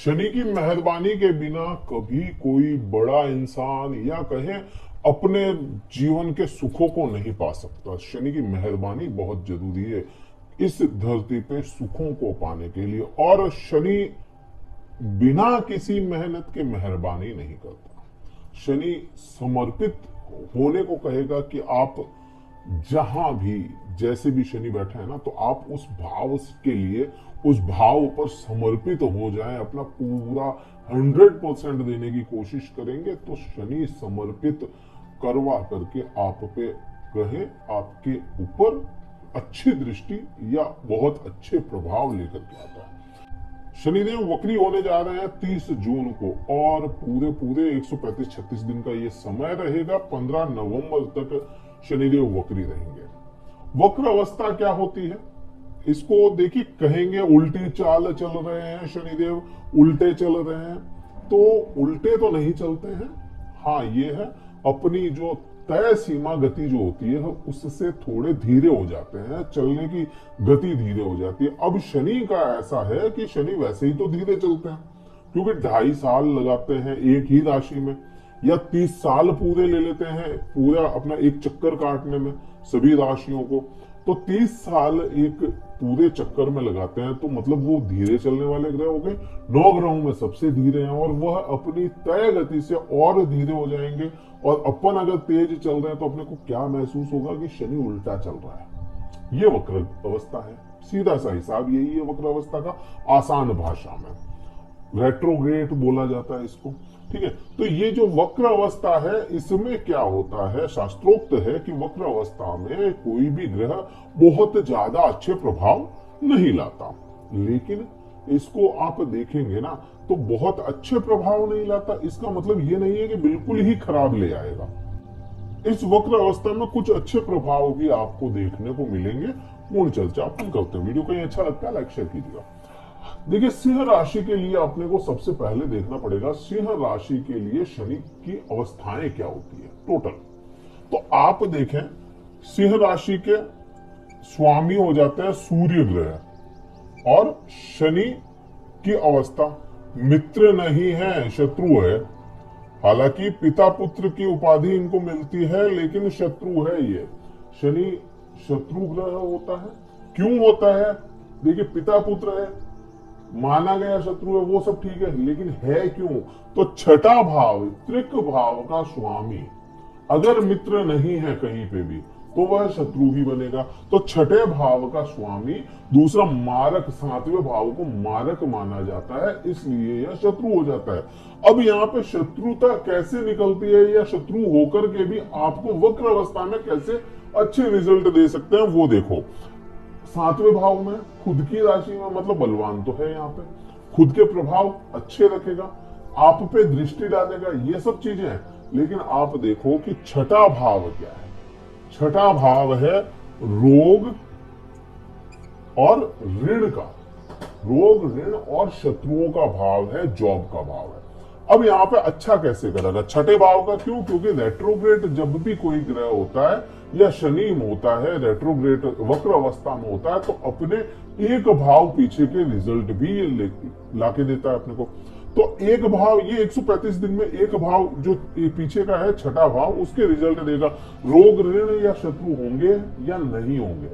शनि की मेहरबानी के बिना कभी कोई बड़ा इंसान या कहें अपने जीवन के सुखों को नहीं पा सकता। शनि की मेहरबानी बहुत जरूरी है इस धरती पे सुखों को पाने के लिए। और शनि बिना किसी मेहनत के मेहरबानी नहीं करता। शनि समर्पित होने को कहेगा कि आप जहां भी जैसे भी शनि बैठा है ना, तो आप उस भाव के लिए उस भाव पर समर्पित हो जाएं, अपना पूरा 100% देने की कोशिश करेंगे तो शनि समर्पित करवा करके आप पे कहे आपके ऊपर अच्छी दृष्टि या बहुत अच्छे प्रभाव लेकर के आता है। शनिदेव वक्री होने जा रहे हैं 30 जून को और पूरे पूरे 135-36 दिन का ये समय रहेगा। 15 नवंबर तक शनिदेव वक्री रहेंगे। वक्र अवस्था क्या होती है इसको देखिए, कहेंगे उल्टी चाल चल रहे हैं शनिदेव, उल्टे चल रहे हैं, तो उल्टे तो नहीं चलते हैं। हाँ, ये है अपनी जो तय सीमा गति जो होती है उससे थोड़े धीरे हो जाते हैं, चलने की गति धीरे हो जाती है। अब शनि का ऐसा है कि शनि वैसे ही तो धीरे चलते हैं, क्योंकि 2.5 साल लगाते हैं एक ही राशि में, या 30 साल पूरे ले लेते हैं पूरा अपना एक चक्कर काटने में सभी राशियों को, तो 30 साल एक पूरे चक्कर में लगाते हैं, तो मतलब वो धीरे चलने वाले ग्रह हो गए। 9 ग्रहों में सबसे धीरे हैं और वह अपनी तय गति से और धीरे हो जाएंगे। और अपन अगर तेज चल रहे हैं तो अपने को क्या महसूस होगा कि शनि उल्टा चल रहा है। ये वक्र अवस्था है, सीधा सा हिसाब यही है वक्र अवस्था का। आसान भाषा में रेट्रोग्रेड बोला जाता है इसको, ठीक है। तो ये जो वक्र अवस्था है इसमें क्या होता है, शास्त्रोक्त है कि वक्र अवस्था में कोई भी ग्रह बहुत ज्यादा अच्छे प्रभाव नहीं लाता, लेकिन इसको आप देखेंगे ना तो बहुत अच्छे प्रभाव नहीं लाता। इसका मतलब ये नहीं है कि बिल्कुल ही खराब ले आएगा। इस वक्र अवस्था में कुछ अच्छे प्रभाव भी आपको देखने को मिलेंगे। पूर्ण चर्चा अपन करते हैं। वीडियो कहीं अच्छा लगता है लाइक शेयर कीजिएगा। देखिए, सिंह राशि के लिए अपने को सबसे पहले देखना पड़ेगा सिंह राशि के लिए शनि की अवस्थाएं क्या होती है टोटल। तो आप देखें, सिंह राशि के स्वामी हो जाते हैं सूर्य ग्रह, और शनि की अवस्था मित्र नहीं है, शत्रु है। हालांकि पिता पुत्र की उपाधि इनको मिलती है, लेकिन शत्रु है ये। शनि शत्रु ग्रह होता है। क्यों होता है? देखिए, पिता पुत्र है, माना गया शत्रु है, वो सब ठीक है, लेकिन है क्यों? तो छठा भाव, त्रिक भाव का स्वामी अगर मित्र नहीं है कहीं पे भी तो वह शत्रु ही बनेगा। तो छठे भाव का स्वामी दूसरा मारक, 7वें भाव को मारक माना जाता है, इसलिए यह शत्रु हो जाता है। अब यहाँ पे शत्रुता कैसे निकलती है, या शत्रु होकर के भी आपको वक्र अवस्था में कैसे अच्छे रिजल्ट दे सकते हैं वो देखो। 7वें भाव में खुद की राशि में, मतलब बलवान तो है यहाँ पे, खुद के प्रभाव अच्छे रखेगा, आप पे दृष्टि डालेगा, ये सब चीजें हैं। लेकिन आप देखो कि छठा भाव क्या है। छठा भाव है रोग और ऋण का। रोग, ऋण और शत्रुओं का भाव है, जॉब का भाव है। अब यहाँ पे अच्छा कैसे करेगा छठे भाव का? क्यों? क्योंकि रेट्रोग्रेड जब भी कोई ग्रह होता है या शनि होता है, रेट्रोग्रेड वक्र अवस्था में होता है, तो अपने एक भाव पीछे के रिजल्ट भी लाके देता है अपने को। तो एक भाव, ये 135 दिन में एक भाव जो पीछे का है छठा भाव, उसके रिजल्ट देगा। रोग, ऋण या शत्रु होंगे या नहीं होंगे,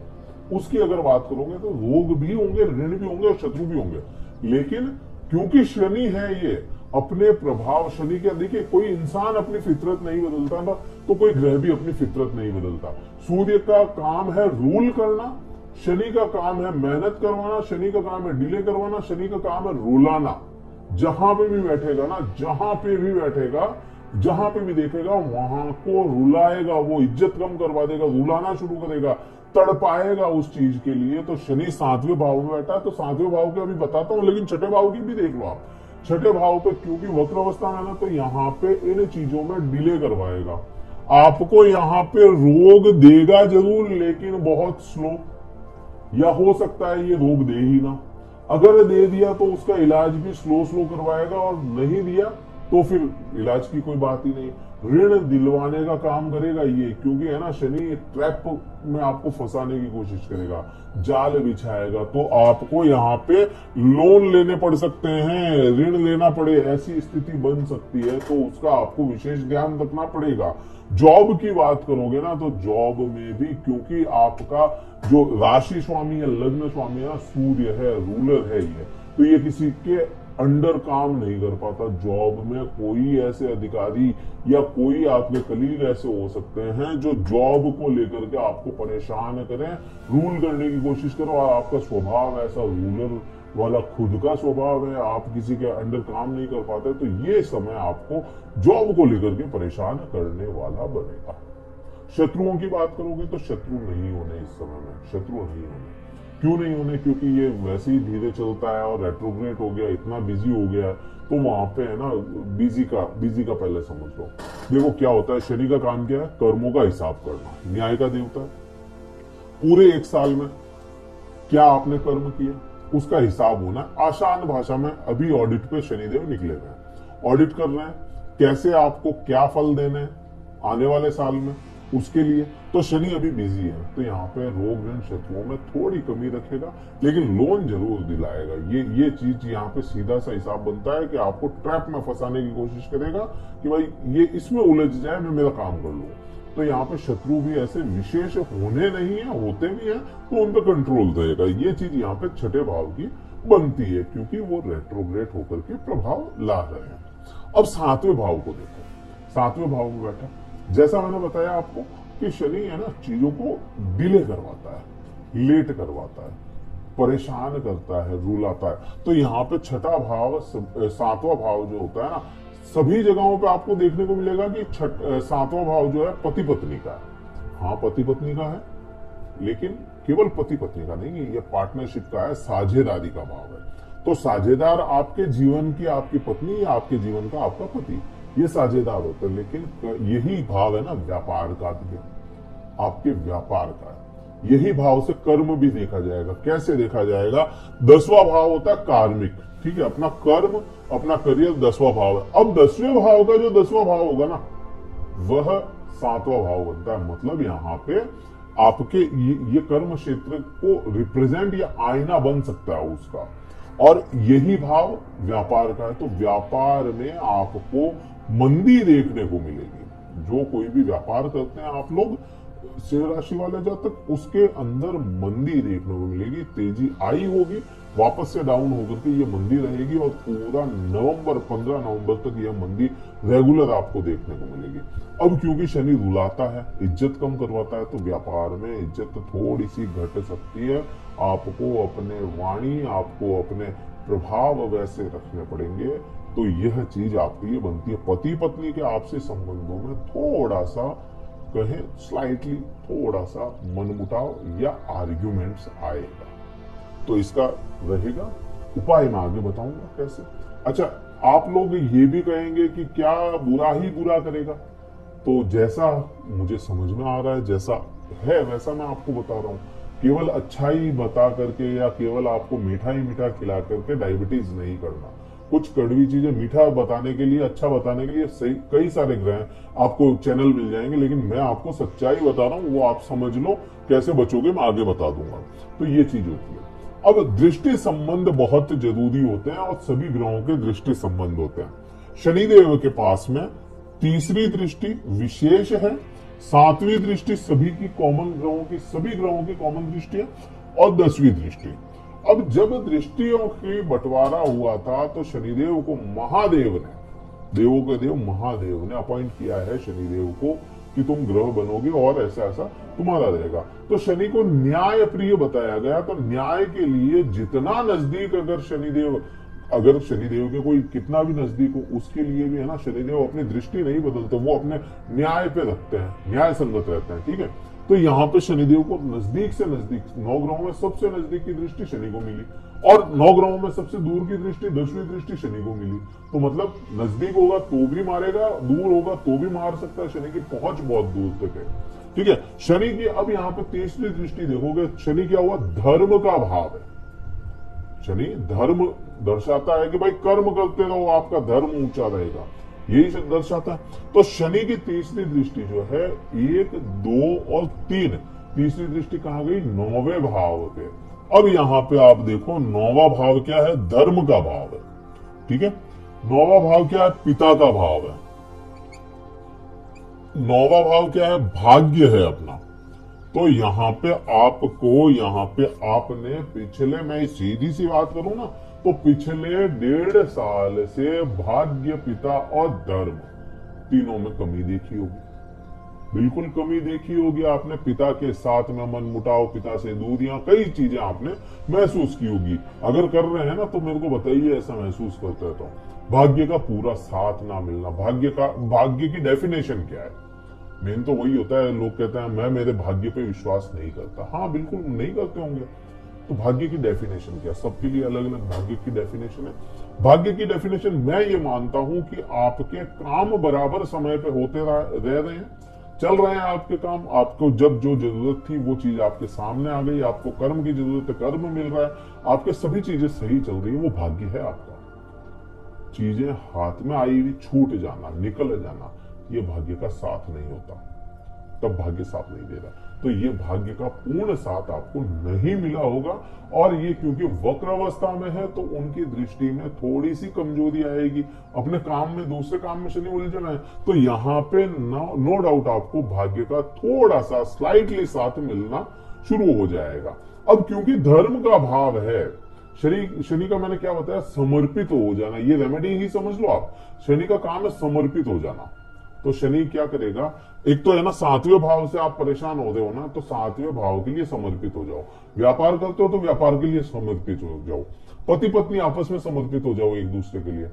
उसकी अगर बात करोगे तो रोग भी होंगे, ऋण भी होंगे और शत्रु भी होंगे। लेकिन क्योंकि शनि है ये अपने प्रभाव, शनि के, देखिए कोई इंसान अपनी फितरत नहीं बदलता ना, तो कोई ग्रह भी अपनी फितरत नहीं बदलता। सूर्य का काम है रूल करना, शनि का काम है मेहनत करवाना, शनि का काम है डिले करवाना, शनि का काम है रुलाना। जहां पे भी बैठेगा ना, जहां पे भी बैठेगा, जहां पे भी देखेगा वहां को रुलाएगा, वो इज्जत कम करवा देगा, रुलाना शुरू करेगा, तड़पाएगा उस चीज के लिए। तो शनि 7वें भाव में बैठा है, तो 7वें भाव के अभी बताता हूं, लेकिन छठे भाव की भी देख लो आप। छठे भाव पे क्योंकि वक्र अवस्था में ना, तो यहाँ पे इन चीजों में डिले करवाएगा आपको। यहाँ पे रोग देगा जरूर, लेकिन बहुत स्लो, या हो सकता है ये रोग दे ही ना। अगर दे दिया तो उसका इलाज भी स्लो करवाएगा, और नहीं दिया तो फिर इलाज की कोई बात ही नहीं। ऋण दिलवाने का काम करेगा ये, क्योंकि है ना शनि ट्रैप में आपको फंसाने की कोशिश करेगा, जाल बिछाएगा, तो आपको यहाँ पे लोन लेने पड़ सकते हैं, ऋण लेना पड़े, ऐसी स्थिति बन सकती है। तो उसका आपको विशेष ध्यान रखना पड़ेगा। जॉब की बात करोगे ना, तो जॉब में भी क्योंकि आपका जो राशि स्वामी है, लग्न स्वामी है, सूर्य है, रूलर है ये, तो ये किसी के अंडर काम नहीं कर पाता। जॉब में कोई ऐसे अधिकारी या कोई आपके कलीग ऐसे हो सकते हैं जो जॉब को लेकर के आपको परेशान करें, रूल करने की कोशिश करो, और आपका स्वभाव ऐसा रूलर वाला खुद का स्वभाव है, आप किसी के अंडर काम नहीं कर पाते, तो ये समय आपको जॉब को लेकर के परेशान करने वाला बनेगा। शत्रुओं की बात करोगे तो शत्रु नहीं होने इस समय में, शत्रु नहीं होने। क्यों नहीं होने? क्योंकि ये वैसे ही धीरे चलता है और रेट्रोग्रेड हो गया, इतना बिजी हो गया है, तो वहां पे है ना बिजी का पहले समझ लो। देखो क्या होता है, शनि का काम क्या है? कर्मों का हिसाब करना, न्याय का देवता है। पूरे एक साल में क्या आपने कर्म किया उसका हिसाब होना। आसान भाषा में अभी ऑडिट पे शनिदेव निकले हुए हैं, ऑडिट कर रहे हैं कैसे आपको क्या फल देने हैं आने वाले साल में, उसके लिए तो शनि अभी बिजी है। तो यहाँ पे रोग ऋण शत्रुओं में थोड़ी कमी रखेगा, लेकिन लोन जरूर दिलाएगा। ये चीज यहाँ पे सीधा सा हिसाब बनता है कि आपको ट्रैप में फंसाने की कोशिश करेगा कि भाई ये इसमें उलझ जाए, मैं मेरा काम कर लूं। तो यहाँ पे शत्रु भी ऐसे विशेष होने नहीं है, होते भी हैं तो उन पर कंट्रोल रहेगा। ये चीज यहाँ पे छठे भाव की बनती है, क्योंकि वो रेट्रोग्रेड होकर के प्रभाव ला रहे हैं। अब सातवें भाव को देखो, सातवें भाव में बैठा, जैसा मैंने बताया आपको कि शनि है ना चीजों को डिले करवाता है, लेट करवाता है, परेशान करता है, रुलाता है। तो यहाँ पे छठा भाव, सातवां भाव जो होता है ना, सभी जगहों पे आपको देखने को मिलेगा कि सातवां भाव जो है पति पत्नी का है। हाँ पति पत्नी का है, लेकिन केवल पति पत्नी का नहीं, ये पार्टनरशिप का है, साझेदारी का भाव है। तो साझेदार आपके जीवन की आपकी पत्नी या आपके जीवन का आपका पति, ये साझेदार होते हैं। लेकिन यही भाव है ना व्यापार का भी, आपके व्यापार का है। यही भाव से कर्म भी देखा जाएगा। कैसे देखा जाएगा? 10वां भाव होता है कार्मिक, ठीक है, अपना कर्म, अपना करियर 10वां भाव है। अब 10वें भाव का जो 10वां भाव होगा ना, वह 7वां भाव बनता है। मतलब यहाँ पे आपके ये कर्म क्षेत्र को रिप्रेजेंट या आईना बन सकता है उसका, और यही भाव व्यापार का है। तो व्यापार में आपको मंदी देखने को मिलेगी। जो कोई भी व्यापार करते हैं आप लोग, सिंह राशि वाले जातक, उसके अंदर मंदी देखने को मिलेगी। तेजी आई होगी, वापस से डाउन होकर के ये मंदी रहेगी, और पूरा नवंबर 15 नवंबर तक यह मंदी रेगुलर आपको देखने को मिलेगी। अब क्योंकि शनि रुलाता है, इज्जत कम करवाता है, तो व्यापार में इज्जत थोड़ी सी घट सकती है। आपको अपने वाणी, आपको अपने प्रभाव वैसे रखने पड़ेंगे। तो यह चीज आपकी ये बनती है। पति पत्नी के आपसी संबंधों में थोड़ा सा कहें स्लाइटली थोड़ा सा मनमुटाव या आर्ग्यूमेंट्स आएगा। तो इसका रहेगा उपाय मैं आगे बताऊंगा कैसे। अच्छा, आप लोग ये भी कहेंगे कि क्या बुरा ही बुरा करेगा? तो जैसा मुझे समझ में आ रहा है, जैसा है वैसा मैं आपको बता रहा हूँ। केवल अच्छा ही बता करके या केवल आपको मीठा ही मीठा खिला करके डायबिटीज नहीं करना। कुछ कड़वी चीजें मीठा बताने के लिए, अच्छा बताने के लिए सही कई सारे ग्रह आपको चैनल मिल जाएंगे, लेकिन मैं आपको सच्चाई बता रहा हूँ, वो आप समझ लो। कैसे बचोगे मैं आगे बता दूंगा। तो ये चीज होती है। अब दृष्टि संबंध बहुत जरूरी होते हैं, और सभी ग्रहों के दृष्टि संबंध होते हैं। शनिदेव के पास में तीसरी दृष्टि विशेष है, 7वीं दृष्टि सभी की कॉमन ग्रहों की, सभी ग्रहों की कॉमन दृष्टि है, और 10वीं दृष्टि। अब जब दृष्टियों की बंटवारा हुआ था, तो शनिदेव को महादेव ने, देवों के देव महादेव ने अपॉइंट किया है शनिदेव को कि तुम ग्रह बनोगे और ऐसा ऐसा तुम्हारा रहेगा। तो शनि को न्याय प्रिय बताया गया। तो न्याय के लिए जितना नजदीक अगर शनिदेव के कोई कितना भी नजदीक हो, उसके लिए भी है ना शनिदेव अपनी दृष्टि नहीं बदलते, वो अपने न्याय पे रखते हैं, न्याय संगत रहते हैं। ठीक है, तो यहाँ पे शनिदेव को नजदीक से नजदीक, 9 ग्रहों में सबसे नजदीक की दृष्टि शनि को मिली, और 9 ग्रहों में सबसे दूर की दृष्टि 10वीं दृष्टि शनि को मिली। तो मतलब नजदीक होगा तो भी मारेगा, दूर होगा तो भी मार सकता है। शनि की पहुंच बहुत दूर तक है। ठीक है, शनि की अब यहाँ पे तीसरी दृष्टि देखोगे, शनि क्या हुआ? धर्म का भाव है। शनि धर्म दर्शाता है कि भाई कर्म करते रहो, आपका धर्म ऊंचा रहेगा, यही से दर्शाता है। तो शनि की तीसरी दृष्टि जो है 1, 2 और 3, तीसरी दृष्टि कहाँ गई? 9वें भाव पे। अब यहाँ पे आप देखो 9वां भाव क्या है? धर्म का भाव है, ठीक है। 9वां भाव क्या है? पिता का भाव है। 9वां भाव क्या है? भाग्य है अपना। तो यहाँ पे आपको, यहाँ पे आपने पिछले, मैं सीधी सी बात करूं ना, तो पिछले 1.5 साल से भाग्य, पिता और धर्म तीनों में कमी देखी होगी, बिल्कुल कमी देखी होगी आपने। पिता के साथ में मन मुटाव, पिता से दूरियां, कई चीजें आपने महसूस की होगी। अगर कर रहे हैं ना तो मेरे को बताइए, ऐसा महसूस करते हैं तो भाग्य का पूरा साथ ना मिलना। भाग्य की डेफिनेशन क्या है? मेन तो वही होता है, लोग कहते हैं मैं मेरे भाग्य पे विश्वास नहीं करता। हाँ बिल्कुल नहीं करते होंगे। तो भाग्य की डेफिनेशन क्या? सबके लिए अलग अलग भाग्य की डेफिनेशन है। भाग्य की डेफिनेशन मैं ये मानता हूं कि आपके काम बराबर समय पे होते रह रहे हैं, चल रहे हैं आपके काम। आपको जब जो जरूरत थी वो चीज आपके सामने आ गई, आपको कर्म की जरूरत है, कर्म मिल रहा है, आपके सभी चीजें सही चल रही है, वो भाग्य है आपका। चीजें हाथ में आई हुई छूट जाना, निकल जाना, ये भाग्य का साथ नहीं होता, तब भाग्य साथ नहीं दे रहा। तो ये भाग्य का पूर्ण साथ आपको नहीं मिला होगा। और ये क्योंकि वक्र अवस्था में है तो उनकी दृष्टि में थोड़ी सी कमजोरी आएगी, अपने काम में, दूसरे काम में शनि उलझन है, तो यहाँ पे नो डाउट आपको भाग्य का थोड़ा सा स्लाइटली साथ मिलना शुरू हो जाएगा। अब क्योंकि धर्म का भाव है, शनि का मैंने क्या बताया? समर्पित हो जाना। ये रेमेडी ही समझ लो आप। शनि का काम है समर्पित हो जाना। तो शनि क्या करेगा? एक तो है ना, 7वें भाव से आप परेशान हो रहे हो ना, तो 7वें भाव के लिए समर्पित हो जाओ। व्यापार करते हो तो व्यापार के लिए समर्पित हो जाओ। पति पत्नी आपस में समर्पित हो जाओ एक दूसरे के लिए,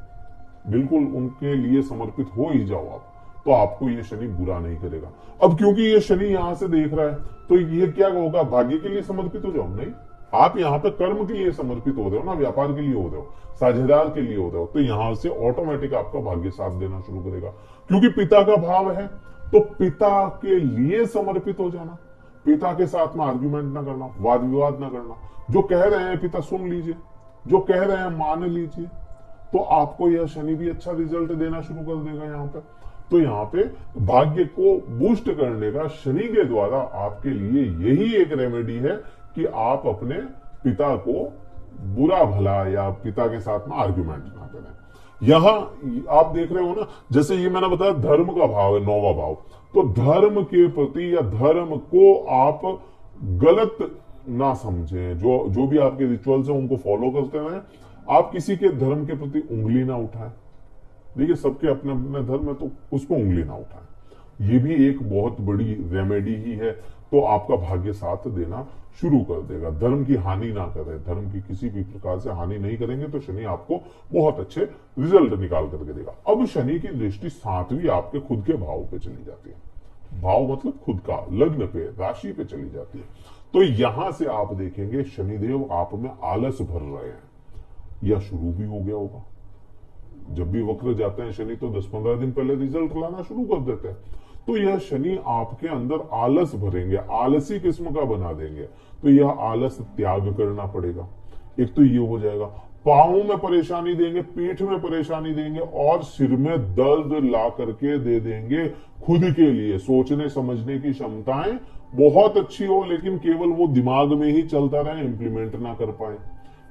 बिल्कुल उनके लिए समर्पित हो ही जाओ आप, तो आपको ये शनि बुरा नहीं करेगा। अब क्योंकि ये शनि यहां से देख रहा है तो ये क्या होगा? भाग्य के लिए समर्पित हो जाओ? नहीं, आप यहाँ पे कर्म के लिए समर्पित हो रहे हो ना, व्यापार के लिए हो रहे हो, साझेदार के लिए हो रहे हो, तो यहां से ऑटोमेटिक आपका भाग्य साथ देना शुरू करेगा। क्योंकि पिता का भाव है तो पिता के लिए समर्पित हो जाना, पिता के साथ में आर्ग्यूमेंट ना करना, वाद विवाद ना करना। जो कह रहे हैं पिता सुन लीजिए, जो कह रहे हैं मान लीजिए, तो आपको यह शनि भी अच्छा रिजल्ट देना शुरू कर देगा यहाँ पे। तो यहाँ पे भाग्य को बूस्ट करने का शनि के द्वारा आपके लिए यही एक रेमेडी है कि आप अपने पिता को बुरा भला या पिता के साथ में आर्ग्यूमेंट ना करें। यहां आप देख रहे हो ना, जैसे ये मैंने बताया धर्म का भाव है 9वां भाव, तो धर्म के प्रति या धर्म को आप गलत ना समझें। जो भी आपके रिचुअल्स हैं उनको फॉलो करते रहें। आप किसी के धर्म के प्रति उंगली ना उठाएं। देखिए सबके अपने अपने धर्म है, तो उसको उंगली ना उठाएं। ये भी एक बहुत बड़ी रेमेडी ही है। तो आपका भाग्य साथ देना शुरू कर देगा। धर्म की हानि ना करें, धर्म की किसी भी प्रकार से हानि नहीं करेंगे तो शनि आपको बहुत अच्छे रिजल्ट निकाल करके देगा। अब शनि की दृष्टि 7वीं आपके खुद के भाव पे चली जाती है। भाव मतलब खुद का, लग्न पे, राशि पे चली जाती है। तो यहां से आप देखेंगे शनिदेव आप में आलस भर रहे हैं, या शुरू भी हो गया होगा। जब भी वक्र जाते हैं शनि तो 10-15 दिन पहले रिजल्ट लाना शुरू कर देते हैं। तो यह शनि आपके अंदर आलस भरेंगे, आलसी किस्म का बना देंगे। तो यह आलस त्याग करना पड़ेगा। एक तो ये हो जाएगा, पांवों में परेशानी देंगे, पीठ में परेशानी देंगे, और सिर में दर्द ला करके दे देंगे। खुद के लिए सोचने समझने की क्षमताएं बहुत अच्छी हो, लेकिन केवल वो दिमाग में ही चलता रहे, इंप्लीमेंट ना कर पाए।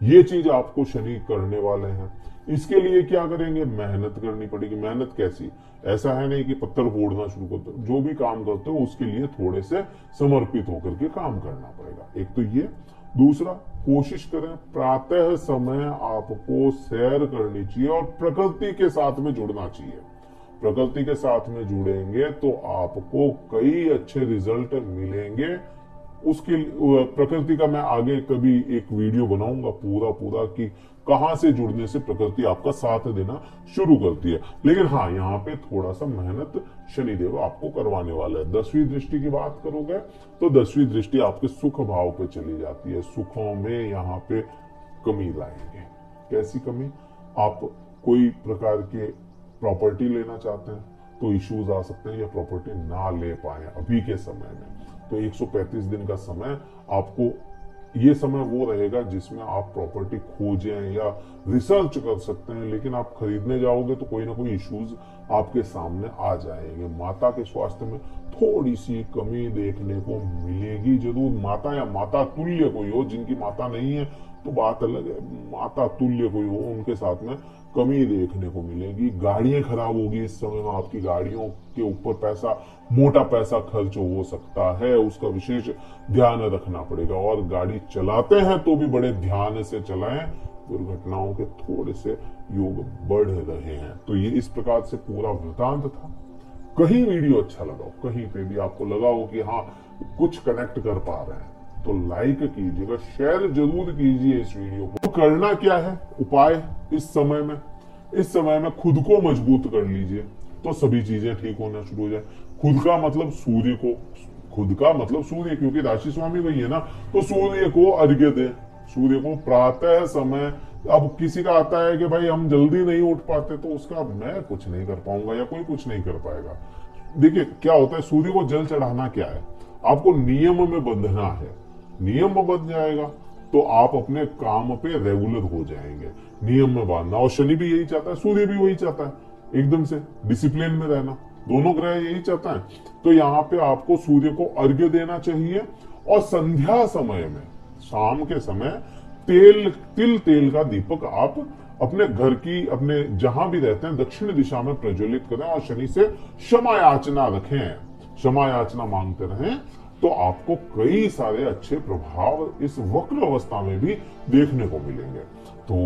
ये चीज आपको शनि करने वाले हैं। इसके लिए क्या करेंगे? मेहनत करनी पड़ेगी। मेहनत कैसी? ऐसा है नहीं कि पत्थर फोड़ना शुरू कर दो। जो भी काम करते हो उसके लिए थोड़े से समर्पित होकर के काम करना पड़ेगा। एक तो ये। दूसरा, कोशिश करें प्रातः समय आपको सैर करनी चाहिए और प्रकृति के साथ में जुड़ना चाहिए। प्रकृति के साथ में जुड़ेंगे तो आपको कई अच्छे रिजल्ट मिलेंगे। उसके प्रकृति का मैं आगे कभी एक वीडियो बनाऊंगा पूरा कि कहां से जुड़ने से प्रकृति आपका साथ देना शुरू करती है। लेकिन हाँ, यहाँ पे थोड़ा सा मेहनत शनिदेव आपको करवाने वाला है। 10वीं दृष्टि की बात करोगे तो 10वीं दृष्टि आपके सुख भाव पे चली जाती है। सुखों में यहाँ पे कमी लाएंगे। कैसी कमी? आप कोई प्रकार के प्रॉपर्टी लेना चाहते हैं तो इश्यूज आ सकते हैं, या प्रॉपर्टी ना ले पाए अभी के समय में। तो 135 दिन का समय आपको ये समय वो रहेगा जिसमें आप प्रॉपर्टी खोजें या रिसर्च कर सकते हैं, लेकिन आप खरीदने जाओगे तो कोई ना कोई इश्यूज आपके सामने आ जाएंगे। माता के स्वास्थ्य में थोड़ी सी कमी देखने को मिलेगी जरूर। माता या माता तुल्य कोई हो, जिनकी माता नहीं है तो बात अलग है, माता तुल्य कोई हो उनके साथ में कमी देखने को मिलेगी। गाड़ियां खराब होगी इस समय में, आपकी गाड़ियों के ऊपर पैसा, मोटा पैसा खर्च हो सकता है, उसका विशेष ध्यान रखना पड़ेगा। और गाड़ी चलाते हैं तो भी बड़े ध्यान से चलाएं, दुर्घटनाओं के थोड़े से योग बढ़ रहे हैं। तो ये इस प्रकार से पूरा वृतांत था। कहीं वीडियो अच्छा लगा हो, कहीं पे भी आपको लगा हो कि हाँ कुछ कनेक्ट कर पा रहे हैं, तो लाइक कीजिएगा, शेयर जरूर कीजिए इस वीडियो को। तो करना क्या है उपाय इस समय में खुद को मजबूत कर लीजिए, तो सभी चीजें ठीक होना शुरू हो जाए। खुद का मतलब सूर्य, क्योंकि राशि स्वामी वही है ना, तो सूर्य को अर्घ्य दें, सूर्य को प्रातः समय। अब किसी का आता है कि भाई हम जल्दी नहीं उठ पाते, तो उसका मैं कुछ नहीं कर पाऊंगा या कोई कुछ नहीं कर पाएगा। देखिए क्या होता है, सूर्य को जल चढ़ाना क्या है, आपको नियम में बंधना है। नियम में बंध जाएगा तो आप अपने काम पे रेगुलर हो जाएंगे, नियम में बांधना। और शनि भी यही चाहता है, सूर्य भी वही चाहता है, एकदम से डिसिप्लिन में रहना, दोनों ग्रह यही चाहता है। तो यहाँ पे आपको सूर्य को अर्घ्य देना चाहिए। और संध्या समय में, शाम के समय तेल का दीपक आप अपने घर की, अपने जहां भी रहते हैं दक्षिण दिशा में प्रज्वलित करें और शनि से क्षमा याचना रखें, क्षमा याचना मांगते रहें, तो आपको कई सारे अच्छे प्रभाव इस वक्र अवस्था में भी देखने को मिलेंगे। तो